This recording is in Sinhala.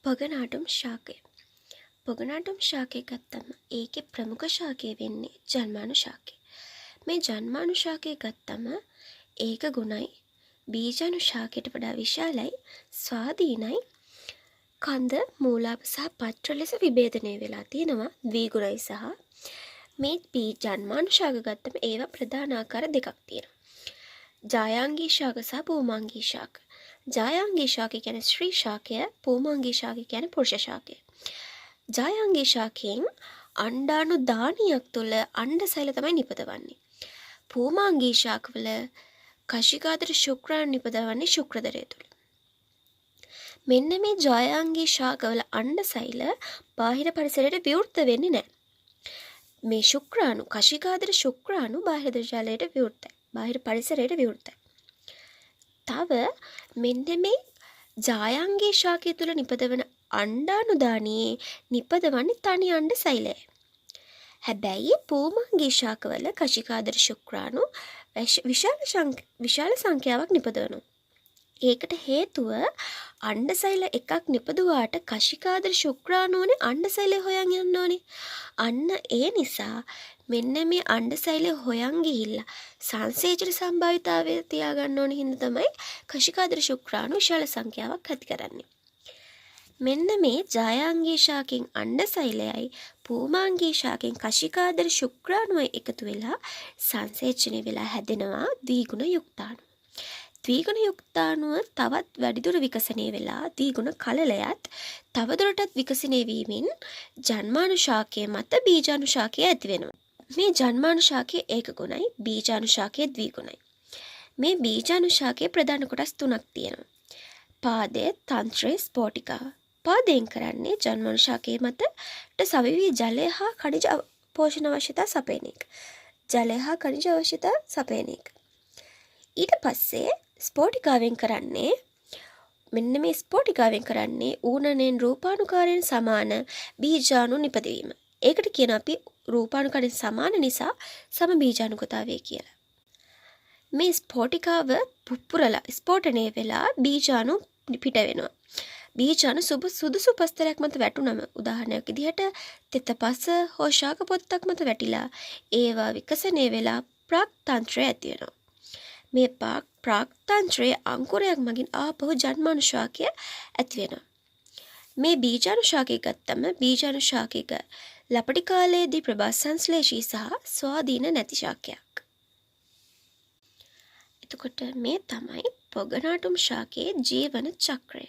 පොගනාටුම් ශාකය. පොගනාටුම් ශාකය ගත්තම ඒකේ ප්‍රමුඛ ශාකය වෙන්නේ ජන්මානු ශාකය. මේ ජන්මානු ශාකය ගත්තම ඒක ගුණයි බීජාණු ශාකයට වඩා විශාලයි, ස්වාධීනයි, කන්ද මූලාප සහ පත්‍ර ලෙස විභේදනය වෙලා තියෙනවා ද්විගුණයි සහ මේ ජන්මානු ශාක ගත්තම ඒවා ප්‍රධාන ආකාර දෙකක් තියෙනවා. ජායාංගී ශාක සහ පූමාංගී ශාක. ජායාංගී ශාකය කියන්නේ ස්ත්‍රී ශාකය, පූමාංගී ශාකය කියන්නේ පුරුෂ ශාකය. ජායාංගී ශාකයෙන් අණ්ඩාණු දානියක් තුළ අණ්ඩසෛල තමයි නිපදවන්නේ. පූමාංගී ශාකවල කශිකාදර ශුක්‍රාණු නිපදවන්නේ ශුක්‍රදරය තුළ. මෙන්න මේ ජායාංගී ශාකවල අණ්ඩසෛල බාහිර පරිසරයට විවෘත වෙන්නේ නැහැ. මේ ශුක්‍රාණු කශිකාදර ශුක්‍රාණු බාහිර ජලයට විවෘතයි. බාහිර පරිසරයට විවෘතයි. තව මෙන්න මේ ජායාංගී ශාකය තුළ නිපදවන අණ්ඩාණු දානියේ නිපදවන්නේ තනි අණ්ඩසෛලයයි. හැබැයි පූමාංගී ශාකවල කශිකාදර ශුක්‍රාණු විශාල සංඛ්‍යාවක් නිපදවනවා. ඒකට හේතුව අණ්ඩසෛල එකක් නිපදුවාට කශිකාදර ශුක්‍රාණුවනේ අණ්ඩසෛලය හොයන් යන්න ඕනේ. අන්න ඒ නිසා මෙන්න මේ අණ්ඩසෛලය හොයන් ගිහිල්ලා සංසේචන සම්භාවිතාවය තියාගන්න ඕනේ හින්දා තමයි කශිකාදර ශුක්‍රාණු විශාල සංඛ්‍යාවක් ඇති කරන්නේ. මෙන්න මේ ජායාංගී ශාකෙන් අණ්ඩසෛලයයි පූමාංගී ශාකෙන් කශිකාදර ශුක්‍රාණුවයි එකතු වෙලා සංසේචනය වෙලා හැදෙනවා ද්විගුණ යුක්තාණු. ද්විගුණ යුක්තාණුව තවත් වැඩිදුර විකසනය වෙලා ද්විගුණ කලලයත් තවදුරටත් විකසනය වීමෙන් ජන්මානු ශාකය මත බීජාණු ශාකය ඇති වෙනවා. මේ ජන්මානු ශාකය ඒක ගුණයි, බීජාණු ශාකය ද්විගුණයි. මේ බීජාණු ශාකයේ ප්‍රධාන කොටස් තුනක් තියෙනවා. පාදය, තන්ත්‍රය, ස්පෝටිකාව. පාදයෙන් කරන්නේ ජන්මානු ශාකයේ මතට සවිවී ජලය හා ඛනිජ පෝෂණ අවශ්‍යතා සපයන එක. ජලය හා ඛනිජ අවශ්‍යතා සපයන එක. ඊට පස්සේ ස්පෝටිකාවෙන් කරන්නේ මෙන්න මේ ස්පෝටිකාවෙන් කරන්නේ ඌනනෙන් රූපාණුකාරයෙන් සමාන බීජාණු නිපදවීම. ඒකට කියන අපි රූපාණුකාරයෙන් සමාන නිසා සම බීජාණුකතාවය කියලා. මේ ස්පෝටිකාව පුපුරලා ස්පෝටනය වෙලා බීජාණු පිට වෙනවා. බීජාණු සුදුසු පස්තරයක් මත වැටුනම උදාහරණයක් විදිහට තෙතපස හෝ ශාක පොත්තක් මත වැටිලා ඒවා විකසනය වෙලා ප්‍රාක්තන්ත්‍රය ඇති වෙනවා. මේ ප්‍රාක්තන්ත්‍රයේ අංකුරයක් මගින් ආපහු ජන්මානු ශාකය ඇති වෙනවා. මේ බීජාණු ශාකය ගත්තම බීජාණු ශාකයක ලපටි කාලයේදී ප්‍රභා සංශ්ලේෂී සහ ස්වාධීන නැති ශාකයක්. එතකොට මේ තමයි පොගනාටුම් ශාකයේ ජීවන චක්‍රය.